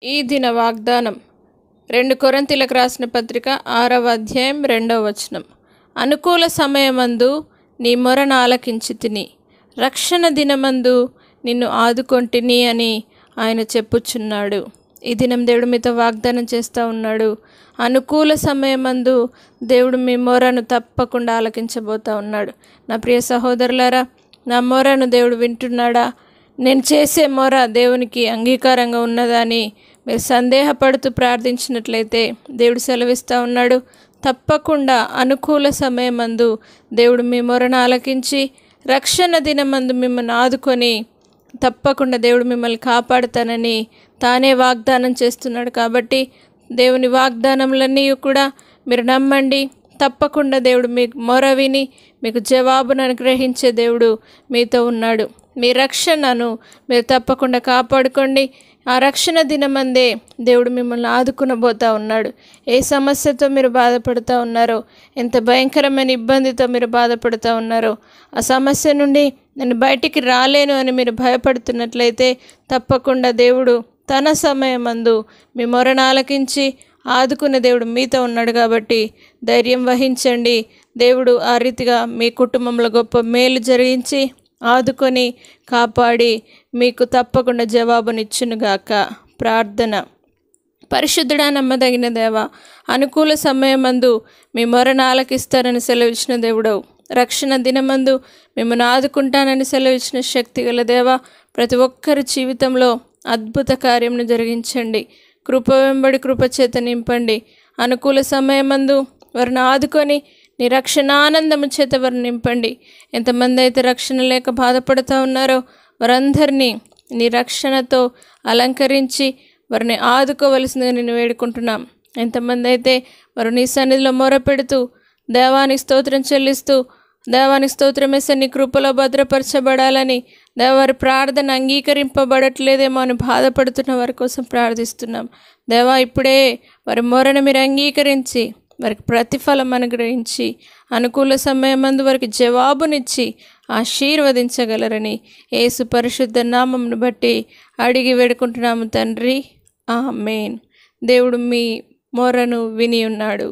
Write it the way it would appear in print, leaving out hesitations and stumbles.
ఈ దిన వాగ్దానం 2 కొరింథీయులకు రాసిన పత్రిక 6వ అధ్యాయం 2వ వచనం. అనుకూల సమయమందు నీ మొరను ఆలకించితిని, రక్షణ దినమందు నిన్ను ఆదుకొంటిని అని ఆయన చెప్పుచున్నాడు. ఈ దినం దేవుడు మీతో వాగ్దానం చేస్తూ ఉన్నాడు. అనుకూల సమయమందు దేవుడు మీ మొరను తప్పకుండా ఆలకించబోతూ ఉన్నాడు. నా ప్రియ సహోదరులారా, నా మొరను దేవుడు వింటున్నాడా? నేను చేసే మొర దేవునికి అంగీకారంగా ఉన్నదా అని మీరు సందేహపడుతూ ప్రార్థించినట్లయితే దేవుడు సెలవిస్తూ ఉన్నాడు. తప్పకుండా అనుకూల సమయమందు దేవుడు మీ మొరను ఆలకించి రక్షణ దినమందు మిమ్మల్ని ఆదుకొని తప్పకుండా దేవుడు మిమ్మల్ని కాపాడుతానని తానే వాగ్దానం చేస్తున్నాడు. కాబట్టి దేవుని వాగ్దానములన్నీ కూడా మీరు నమ్మండి. తప్పకుండా దేవుడు మీ మొర విని మీకు జవాబును అనుగ్రహించే దేవుడు మీతో ఉన్నాడు. మీ రక్షణను మీరు తప్పకుండా కాపాడుకోండి. ఆ రక్షణ దినమందే దేవుడు మిమ్మల్ని ఆదుకునబోతూ ఉన్నాడు. ఏ సమస్యతో మీరు బాధపడుతూ ఉన్నారో, ఎంత భయంకరమైన ఇబ్బందితో మీరు బాధపడుతూ ఉన్నారో, ఆ సమస్య నుండి నేను బయటికి రాలేను అని మీరు భయపడుతున్నట్లయితే తప్పకుండా దేవుడు తన సమయమందు మీ మొరను ఆలకించి ఆదుకునే దేవుడు మీతో ఉన్నాడు. కాబట్టి ధైర్యం వహించండి. దేవుడు ఆ రీతిగా మీ కుటుంబంలో గొప్ప మేలు జరిగించి ఆదుకొని కాపాడి మీకు తప్పకుండా జవాబునిచ్చునుగాక. ప్రార్థన. పరిశుద్ధుడా, నమ్మదగిన దేవా, అనుకూల సమయమందు మీ మొరను ఆలకిస్తారని సెలవిచ్చిన దేవుడవు, రక్షణ దినమందు మిమ్మల్ని ఆదుకుంటానని సెలవిచ్చిన శక్తి గల దేవా, ప్రతి ఒక్కరి జీవితంలో అద్భుత కార్యంను జరిగించండి. కృప వెంబడి కృప చేత నింపండి. అనుకూల సమయమందు వారిని ఆదుకొని నీ రక్షణ ఆనందము చేత వారిని నింపండి. ఎంతమంది అయితే రక్షణ లేక బాధపడుతూ ఉన్నారో వారందరినీ నీ రక్షణతో అలంకరించి వారిని ఆదుకోవలసిందిగా నేను వేడుకుంటున్నాం. ఎంతమంది అయితే వారు నీ సన్నిధిలో మొరపెడుతూ దేవానికి స్తోత్రం చెల్లిస్తూ దేవానికి స్తోత్రమేసే నీ కృపలో భద్రపరచబడాలని, దేవారి ప్రార్థన అంగీకరింపబడట్లేదేమో అని బాధపడుతున్న వారి కోసం ప్రార్థిస్తున్నాం. దేవా, ఇప్పుడే వారి మొరను మీరు అంగీకరించి వారికి ప్రతిఫలం అనుగ్రహించి అనుకూల సమయమందు వారికి జవాబునిచ్చి ఆశీర్వదించగలరని యేసు పరిశుద్ధ నామమును బట్టి అడిగి వేడుకుంటున్నాము తండ్రి. ఆమేన్. దేవుడు మీ మొరను విని ఉన్నాడు.